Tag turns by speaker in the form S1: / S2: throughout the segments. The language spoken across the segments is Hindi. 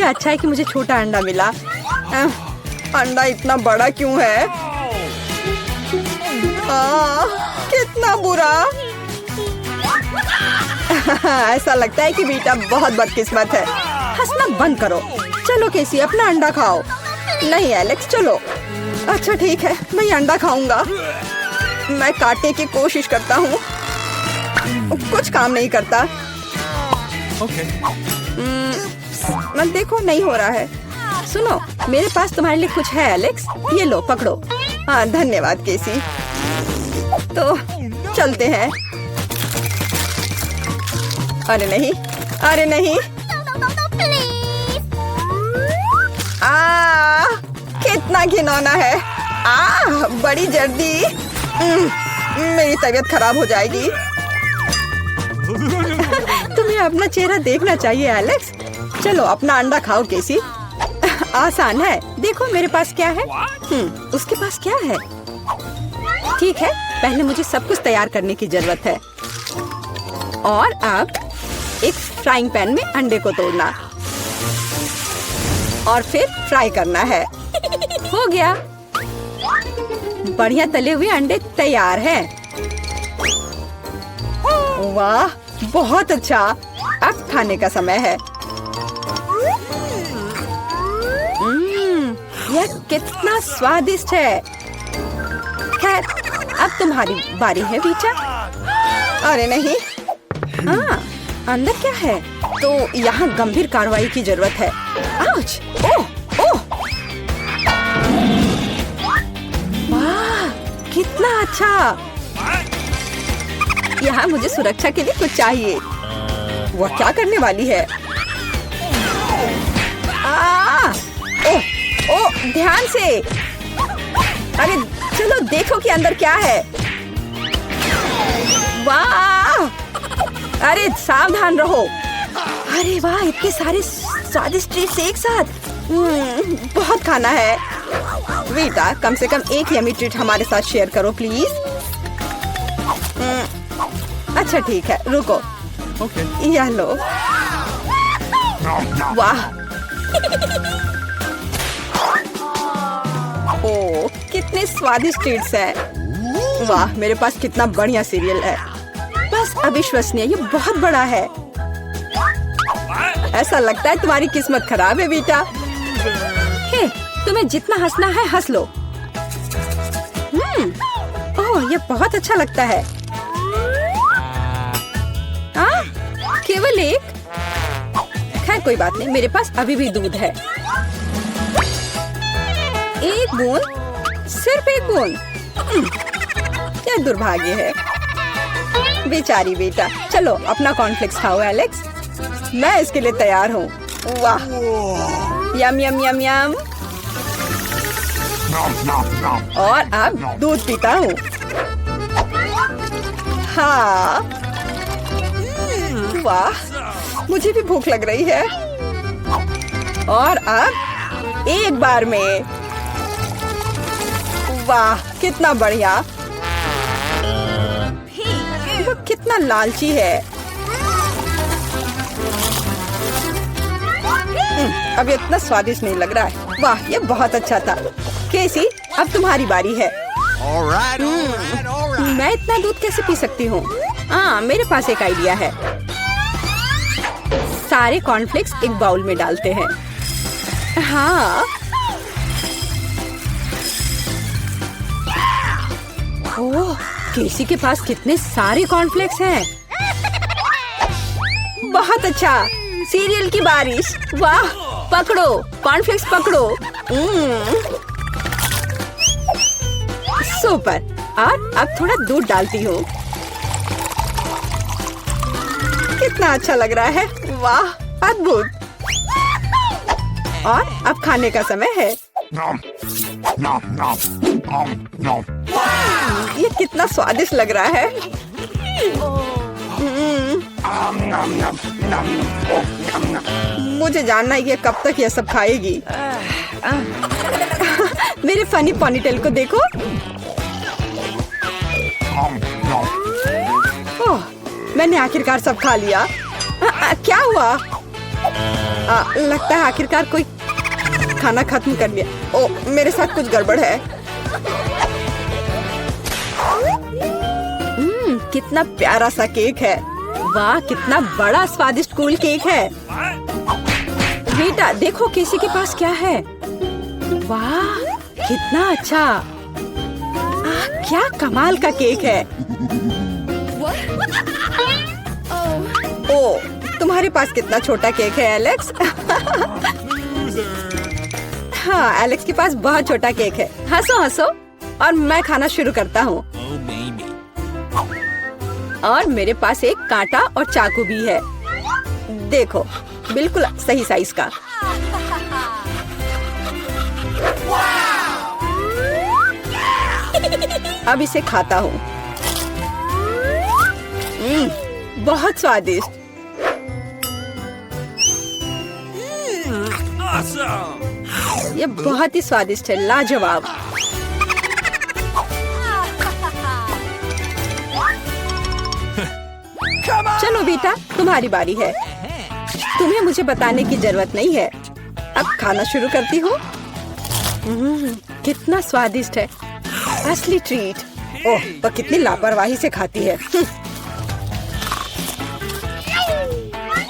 S1: अच्छा है कि मुझे छोटा अंडा मिला। अंडा इतना बड़ा क्यों है? कितना बुरा। ऐसा लगता है कि बेटा बहुत बदकिस्मत है। हंसना बंद करो। चलो केसी, अपना अंडा खाओ। नहीं एलेक्स, चलो। अच्छा ठीक है, मैं अंडा खाऊंगा। मैं काटने की कोशिश करता हूँ, कुछ काम नहीं करता। मैं देखो, नहीं हो रहा है। सुनो, मेरे पास तुम्हारे लिए कुछ है एलेक्स, ये लो पकड़ो। हाँ धन्यवाद केसी। तो चलते हैं। अरे नहीं, अरे नहीं। कितना घिनौना है। बड़ी जल्दी। मेरी तबीयत खराब हो जाएगी। तुम्हें अपना चेहरा देखना चाहिए एलेक्स। चलो अपना अंडा खाओ केसी। आसान है। देखो मेरे पास क्या है। उसके पास क्या है? ठीक है, पहले मुझे सब कुछ तैयार करने की जरूरत है। और अब एक फ्राइंग पैन में अंडे को तोड़ना और फिर फ्राई करना है। हो गया। बढ़िया तले हुए अंडे तैयार हैं। वाह, बहुत अच्छा। अब खाने का समय है। यह कितना स्वादिष्ट है। खैर, अब तुम्हारी बारी है वीचा। अरे नहीं। अंदर क्या है? तो यहाँ गंभीर कार्रवाई की जरूरत है। आउच! ओह! ओह! वाह, कितना अच्छा। यहाँ मुझे सुरक्षा के लिए कुछ चाहिए। वह क्या करने वाली है? ओह! ओह! ध्यान से। अरे चलो देखो कि अंदर क्या है। वाह! अरे सावधान रहो। अरे वाह, इतने सारे स्वादिष्ट ट्रीट्स एक साथ। बहुत खाना है। वीटा, कम से कम एक यमी ट्रीट हमारे साथ शेयर करो प्लीज। अच्छा ठीक है, रुको। यह लो। वाह। ओह, कितने स्वादिष्ट ट्रीट्स हैं। वाह, मेरे पास कितना बढ़िया सीरियल है। बस अविश्वसनीय, ये बहुत बड़ा है। ऐसा लगता है तुम्हारी किस्मत खराब है बेटा। हे, तुम्हें जितना हंसना है हंस लो। ओह, ये बहुत अच्छा लगता है। केवल एक। खैर कोई बात नहीं, मेरे पास अभी भी दूध है। एक बूंद, सिर्फ एक बूंद। क्या दुर्भाग्य है। बेचारी बेटा। चलो अपना कॉर्नफ्लेक्स खाओ एलेक्स। मैं इसके लिए तैयार हूँ। वाह, यम यम यम यम। और अब दूध पीता हूँ। हाँ, वाह, मुझे भी भूख लग रही है। और अब एक बार में। वाह, कितना बढ़िया। वो कितना लालची है। अब ये इतना स्वादिष्ट नहीं लग रहा है। वाह, ये बहुत अच्छा था। केसी, अब तुम्हारी बारी है। मैं इतना दूध कैसे पी सकती हूँ? मेरे पास एक आइडिया है। सारे कॉर्नफ्लेक्स एक बाउल में डालते हैं। हाँ। ओह, केसी के पास कितने सारे कॉर्नफ्लेक्स हैं। बहुत अच्छा। सीरियल की बारिश। वाह, पकड़ो कॉर्नफ्लेक्स, पकड़ो। सुपर। और अब थोड़ा दूध डालती हूँ। कितना अच्छा लग रहा है। वाह, अद्भुत। और अब खाने का समय है। ये कितना स्वादिष्ट लग रहा है। मुझे जानना है ये कब तक ये सब खाएगी। मेरे फनी पोनीटेल को देखो। ओह, मैंने आखिरकार सब खा लिया। क्या हुआ? लगता है आखिरकार कोई खाना खत्म कर लिया। ओ, मेरे साथ कुछ गड़बड़ है। कितना प्यारा सा केक है। वाह, कितना बड़ा स्वादिष्ट कूल केक है। बेटा देखो केसी के पास क्या है। वाह, कितना अच्छा। क्या कमाल का केक है। ओ, तुम्हारे पास कितना छोटा केक है एलेक्स। हाँ, एलेक्स के पास बहुत छोटा केक है। हंसो हंसो और मैं खाना शुरू करता हूँ। और मेरे पास एक कांटा और चाकू भी है। देखो, बिल्कुल सही साइज का। अब इसे खाता हूँ। बहुत स्वादिष्ट। ये बहुत ही स्वादिष्ट है, लाजवाब। चलो बेटा, तुम्हारी बारी है। तुम्हें मुझे बताने की जरूरत नहीं है। अब खाना शुरू करती हूँ। कितना स्वादिष्ट है, असली ट्रीट। ओह, वो कितनी लापरवाही से खाती है।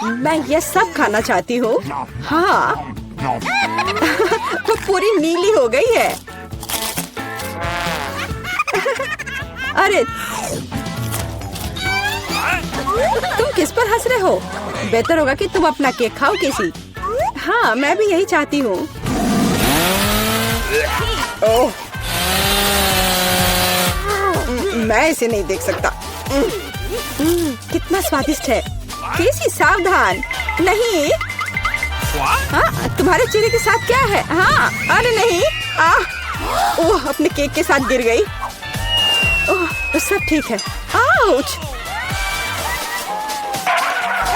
S1: मैं ये सब खाना चाहती हूँ। हाँ। वो पूरी नीली हो गई है। अरे तुम किस पर हंस रहे हो? बेहतर होगा कि तुम अपना केक खाओ केसी। हाँ, मैं भी यही चाहती हूँ। ओह, मैं इसे नहीं देख सकता। कितना स्वादिष्ट है। केसी सावधान। नहीं। हाँ, तुम्हारे चेहरे के साथ क्या है? हाँ, अरे नहीं। ओह, अपने केक के साथ गिर गई। ओह, तो सब ठीक है। आउच।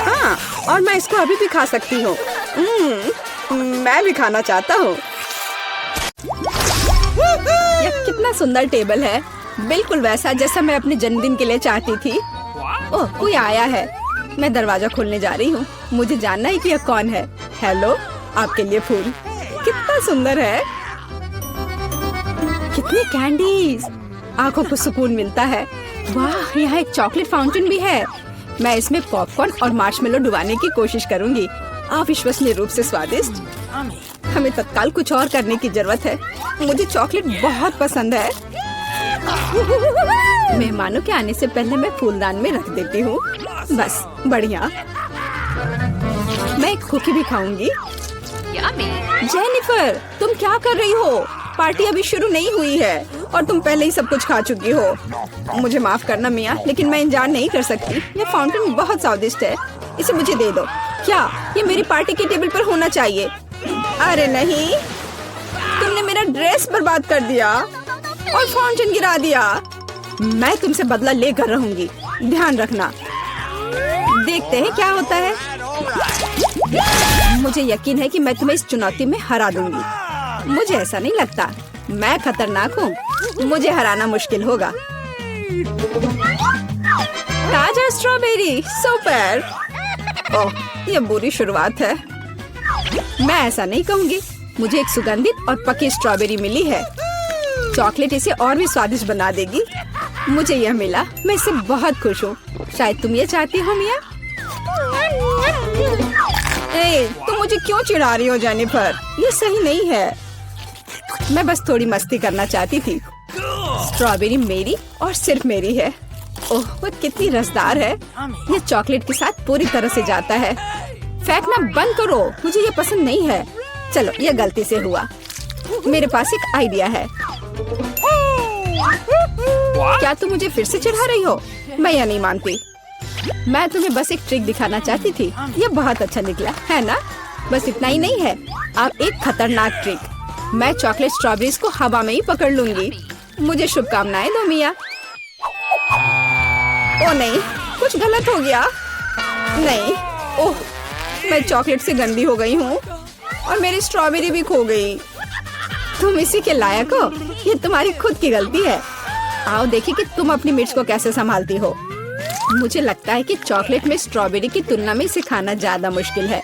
S1: हाँ, और मैं इसको अभी भी खा सकती हूँ। मैं भी खाना चाहता हूँ। यह कितना सुंदर टेबल है, बिल्कुल वैसा जैसा मैं अपने जन्मदिन के लिए चाहती थी। ओह, कोई आया है। मैं दरवाजा खोलने जा रही हूँ। मुझे जानना है कि यह कौन है। हेलो, आपके लिए फूल। कितना सुंदर है। कितनी कैंडीज, आंखों को सुकून मिलता है। वाह, यहाँ एक चॉकलेट फाउंटेन भी है। मैं इसमें पॉपकॉर्न और मार्शमेलो डुबाने की कोशिश करूंगी। अविश्वसनीय रूप से स्वादिष्ट। हमें तत्काल कुछ और करने की जरूरत है। मुझे चॉकलेट बहुत पसंद है। मेहमानों के आने से पहले मैं फूलदान में रख देती हूँ। बस, बढ़िया। मैं एक कुकी भी खाऊंगी। जेनिफर, तुम क्या कर रही हो? पार्टी अभी शुरू नहीं हुई है और तुम पहले ही सब कुछ खा चुकी हो। मुझे माफ करना मिया, लेकिन मैं इंतजार नहीं कर सकती। ये फाउंटेन बहुत स्वादिष्ट है। इसे मुझे दे दो। क्या ये मेरी पार्टी के टेबल पर होना चाहिए? अरे नहीं, तुमने मेरा ड्रेस बर्बाद कर दिया और फाउंटेन गिरा दिया। मैं तुमसे बदला लेकर रहूंगी, ध्यान रखना। देखते हैं क्या होता है। मुझे यकीन है कि मैं तुम्हें इस चुनौती में हरा दूंगी। मुझे ऐसा नहीं लगता। मैं खतरनाक हूँ, मुझे हराना मुश्किल होगा। ताजा स्ट्रॉबेरी, सुपर। ओह, ये बुरी शुरुआत है। मैं ऐसा नहीं कहूँगी। मुझे एक सुगंधित और पकी स्ट्रॉबेरी मिली है। चॉकलेट इसे और भी स्वादिष्ट बना देगी। मुझे यह मिला, मैं इससे बहुत खुश हूँ। शायद तुम ये चाहती हो मिया। तुम मुझे क्यों चिढ़ा रही हो जेनिफर? ये सही नहीं है। मैं बस थोड़ी मस्ती करना चाहती थी। स्ट्रॉबेरी मेरी और सिर्फ मेरी है। ओह, वो कितनी रसदार है। ये चॉकलेट के साथ पूरी तरह से जाता है। फेंकना बंद करो, मुझे ये पसंद नहीं है। चलो, ये गलती से हुआ। मेरे पास एक आइडिया है। क्या तुम मुझे फिर से चिढ़ा रही हो? मैं यह नहीं मानती। मैं तुम्हें बस एक ट्रिक दिखाना चाहती थी। ये बहुत अच्छा निकला, है ना? बस इतना ही नहीं है, अब एक खतरनाक ट्रिक। मैं चॉकलेट स्ट्रॉबेरीज को हवा में ही पकड़ लूंगी। मुझे शुभकामनाएं दो मिया। ओ नहीं, कुछ गलत हो गया। नहीं, ओह, मैं चॉकलेट से गंदी हो गई हूँ और मेरी स्ट्रॉबेरी भी खो गई। तुम इसी के लायक हो। ये तुम्हारी खुद की गलती है। आओ देखिए कि तुम अपनी मिर्च को कैसे संभालती हो। मुझे लगता है कि चॉकलेट में स्ट्रॉबेरी की तुलना में इसे खाना ज्यादा मुश्किल है।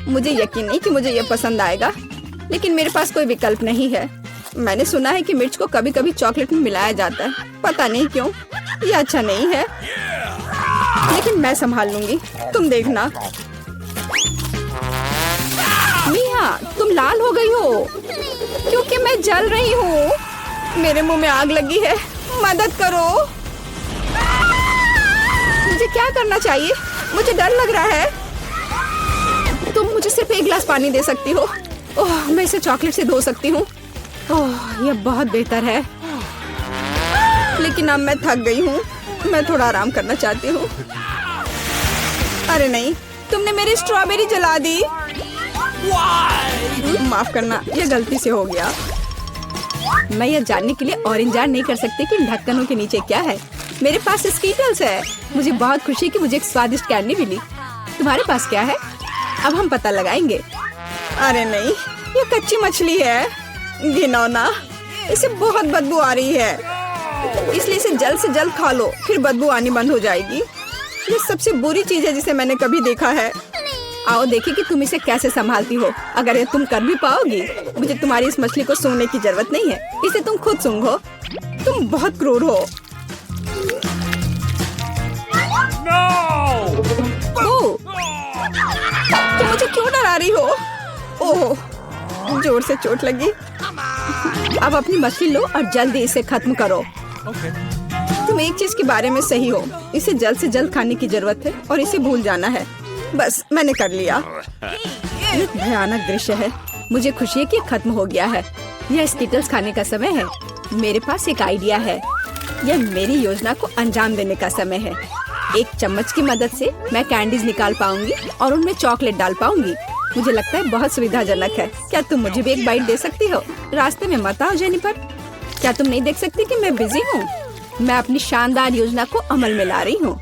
S1: मुझे यकीन नहीं कि मुझे ये पसंद आएगा, लेकिन मेरे पास कोई विकल्प नहीं है। मैंने सुना है कि मिर्च को कभी कभी चॉकलेट में मिलाया जाता है, पता नहीं क्यों। ये अच्छा नहीं है, लेकिन मैं संभाल लूंगी, तुम देखना। मिया, तुम लाल हो गई हो क्योंकि मैं जल रही हूँ। मेरे मुंह में आग लगी है, मदद करो। मुझे क्या करना चाहिए? मुझे डर लग रहा है। तुम मुझे सिर्फ एक गिलास पानी दे सकती हो। ओह, मैं इसे चॉकलेट से धो सकती हूँ। ओह, यह बहुत बेहतर है, लेकिन अब मैं थक गई हूँ। मैं थोड़ा आराम करना चाहती हूँ। अरे नहीं, तुमने मेरी स्ट्रॉबेरी जला दी। माफ करना, यह गलती से हो गया। मैं यह जानने के लिए और इंतजार नहीं कर सकती कि इन ढक्कनों के नीचे क्या है। मेरे पास स्कीटल्स है। मुझे बहुत खुशी है कि मुझे एक स्वादिष्ट कैंडी मिली। तुम्हारे पास क्या है? अब हम पता लगाएंगे। अरे नहीं, ये कच्ची मछली है। घिनौना, इसे बहुत बदबू आ रही है, इसलिए इसे जल्द से जल्द खा लो, फिर बदबू आनी बंद हो जाएगी। ये सबसे बुरी चीज है जिसे मैंने कभी देखा है। आओ देखिए कि तुम इसे कैसे संभालती हो। अगर ये तुम कर भी पाओगी, मुझे तुम्हारी इस मछली को सूंघने की जरूरत नहीं है, इसे तुम खुद सूंघो। तुम बहुत क्रूर हो। ओह, तुम मुझे क्यों डरा रही हो? ओह, जोर से चोट लगी। अब अपनी मछली लो और जल्दी इसे खत्म करो। तुम एक चीज के बारे में सही हो, इसे जल्द से जल्द खाने की जरूरत है और इसे भूल जाना है। बस मैंने कर लिया। ये भयानक दृश्य है। मुझे खुशी है कि खत्म हो गया है। यह स्कीटल्स खाने का समय है। मेरे पास एक आइडिया है। यह मेरी योजना को अंजाम देने का समय है। एक चम्मच की मदद से मैं कैंडीज निकाल पाऊंगी और उनमें चॉकलेट डाल पाऊंगी। मुझे लगता है बहुत सुविधाजनक है। क्या तुम मुझे भी एक बाइट दे सकती हो? रास्ते में मत आओ जेनिफर। क्या तुम नहीं देख सकती कि मैं बिजी हूँ? मैं अपनी शानदार योजना को अमल में ला रही हूँ।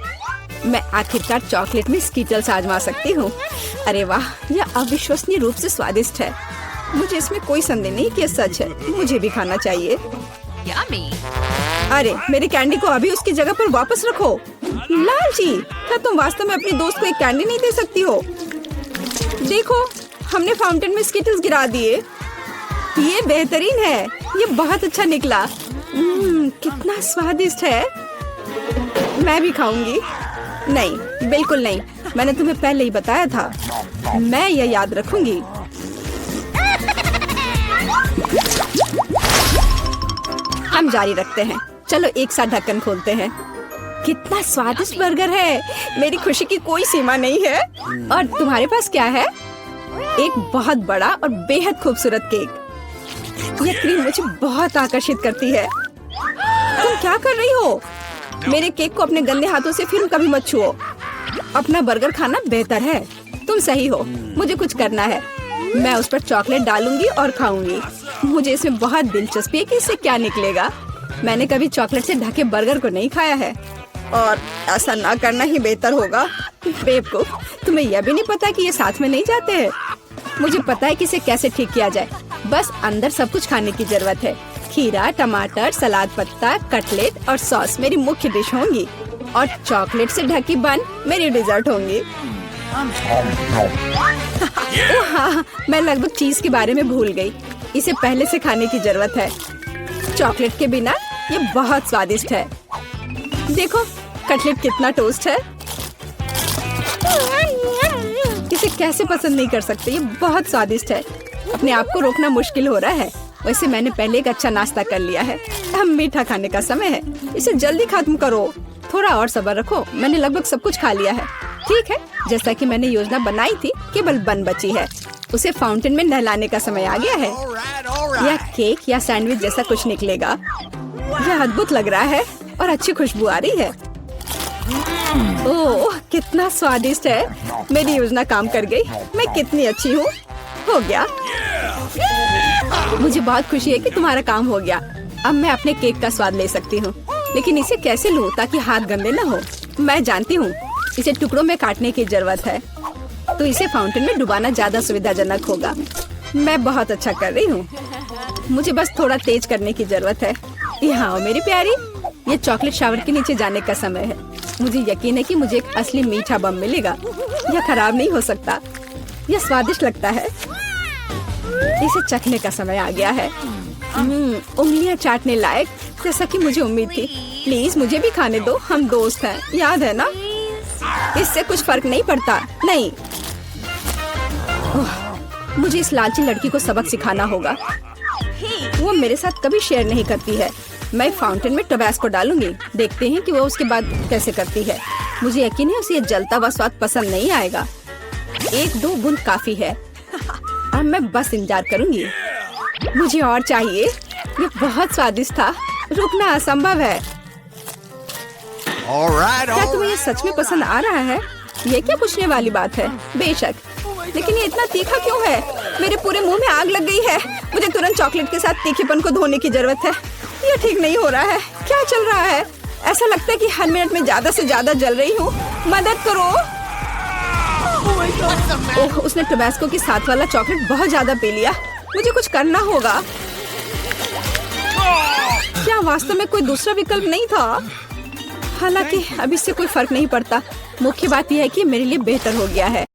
S1: मैं आखिरकार चॉकलेट में स्कीटल्स आजमा सकती हूँ। अरे वाह, यह अविश्वसनीय रूप से स्वादिष्ट है। मुझे इसमें कोई संदेह नहीं कि यह सच है। मुझे भी खाना चाहिए। अरे, मेरी कैंडी को अभी उसकी जगह पर वापस रखो। लालची, क्या तुम वास्तव में अपनी दोस्त को एक कैंडी नहीं दे सकती हो? देखो, हमने फाउंटेन में स्कीटल्स गिरा दिए। ये बेहतरीन है। ये बहुत अच्छा निकला। कितना स्वादिष्ट है। मैं भी खाऊंगी। नहीं, बिल्कुल नहीं। मैंने तुम्हें पहले ही बताया था। मैं यह याद रखूंगी। हम जारी रखते हैं। चलो एक साथ ढक्कन खोलते हैं। कितना स्वादिष्ट बर्गर है। मेरी खुशी की कोई सीमा नहीं है। और तुम्हारे पास क्या है? एक बहुत बड़ा और बेहद खूबसूरत केक। यह क्रीम मुझे बहुत आकर्षित करती है। तुम क्या कर रही हो? मेरे केक को अपने गंदे हाथों से फिर कभी मत छुओ। अपना बर्गर खाना बेहतर है। तुम सही हो। मुझे कुछ करना है। मैं उस पर चॉकलेट डालूंगी और खाऊंगी। मुझे इसमें बहुत दिलचस्पी है कि इससे क्या निकलेगा। मैंने कभी चॉकलेट से ढके बर्गर को नहीं खाया है, और ऐसा ना करना ही बेहतर होगा। बेवकूफ, तुम्हें यह भी नहीं पता कि ये साथ में नहीं जाते हैं। मुझे पता है कि इसे कैसे ठीक किया जाए। बस अंदर सब कुछ खाने की जरूरत है। खीरा, टमाटर, सलाद पत्ता, कटलेट और सॉस मेरी मुख्य डिश होंगी, और चॉकलेट से ढकी बन मेरी डिजर्ट होंगी। ओह हाँ, मैं लगभग चीज के बारे में भूल गई। इसे पहले से खाने की जरूरत है। चॉकलेट के बिना ये बहुत स्वादिष्ट है। देखो, कटलेट कितना टोस्ट है। इसे कैसे पसंद नहीं कर सकते। ये बहुत स्वादिष्ट है। अपने आप को रोकना मुश्किल हो रहा है। वैसे मैंने पहले एक अच्छा नाश्ता कर लिया है। अब मीठा खाने का समय है। इसे जल्दी खत्म करो। थोड़ा और सब्र रखो। मैंने लगभग सब कुछ खा लिया है। ठीक है, जैसा कि मैंने योजना बनाई थी, केवल बन बची है। उसे फाउंटेन में नहलाने का समय आ गया है। यह केक या सैंडविच जैसा कुछ निकलेगा। यह अद्भुत लग रहा है और अच्छी खुशबू आ रही है। ओह, कितना स्वादिष्ट है। मेरी योजना काम कर गई। मैं कितनी अच्छी हूँ। हो गया। मुझे बहुत खुशी है कि तुम्हारा काम हो गया। अब मैं अपने केक का स्वाद ले सकती हूँ, लेकिन इसे कैसे लूँ ताकि हाथ गंदे न हो। मैं जानती हूँ, इसे टुकड़ों में काटने की जरूरत है, तो इसे फाउंटेन में डुबाना ज्यादा सुविधाजनक होगा। मैं बहुत अच्छा कर रही हूँ। मुझे बस थोड़ा तेज करने की जरूरत है। यहाँ आओ मेरी प्यारी। ये चॉकलेट शावर के नीचे जाने का समय है। मुझे यकीन है कि मुझे एक असली मीठा बम मिलेगा। यह खराब नहीं हो सकता। यह स्वादिष्ट लगता है। इसे चखने का समय आ गया है। उंगलियां चाटने लायक, जैसा कि मुझे उम्मीद थी। प्लीज मुझे भी खाने दो, हम दोस्त हैं, याद है ना? इससे कुछ फर्क नहीं पड़ता। नहीं, मुझे इस लालची लड़की को सबक सिखाना होगा। वो मेरे साथ कभी शेयर नहीं करती है। मैं फाउंटेन में टबैस्को डालूंगी, देखते हैं कि वो उसके बाद कैसे करती है। मुझे यकीन है उसे ये जलता हुआ स्वाद पसंद नहीं आएगा। 1-2 बूंद काफी है। अब मैं बस इंतजार करूंगी। मुझे और चाहिए। ये बहुत स्वादिष्ट था, रुकना असंभव है। क्या तुम्हें ये सच में पसंद आ रहा है? ये क्या पूछने वाली बात है? बेशक, लेकिन ये इतना तीखा क्यों है? मेरे पूरे मुंह में आग लग गई है। मुझे तुरंत चॉकलेट के साथ तीखेपन को धोने की जरूरत है। ये ठीक नहीं हो रहा है। क्या चल रहा है? ऐसा लगता है कि हर मिनट में ज्यादा से ज्यादा जल रही हूँ। मदद करो। ओह, उसने टबैस्को के साथ वाला चॉकलेट बहुत ज्यादा पी लिया। मुझे कुछ करना होगा। क्या वास्तव में कोई दूसरा विकल्प नहीं था? हालांकि अब इससे कोई फर्क नहीं पड़ता। मुख्य बात यह है कि मेरे लिए बेहतर हो गया है।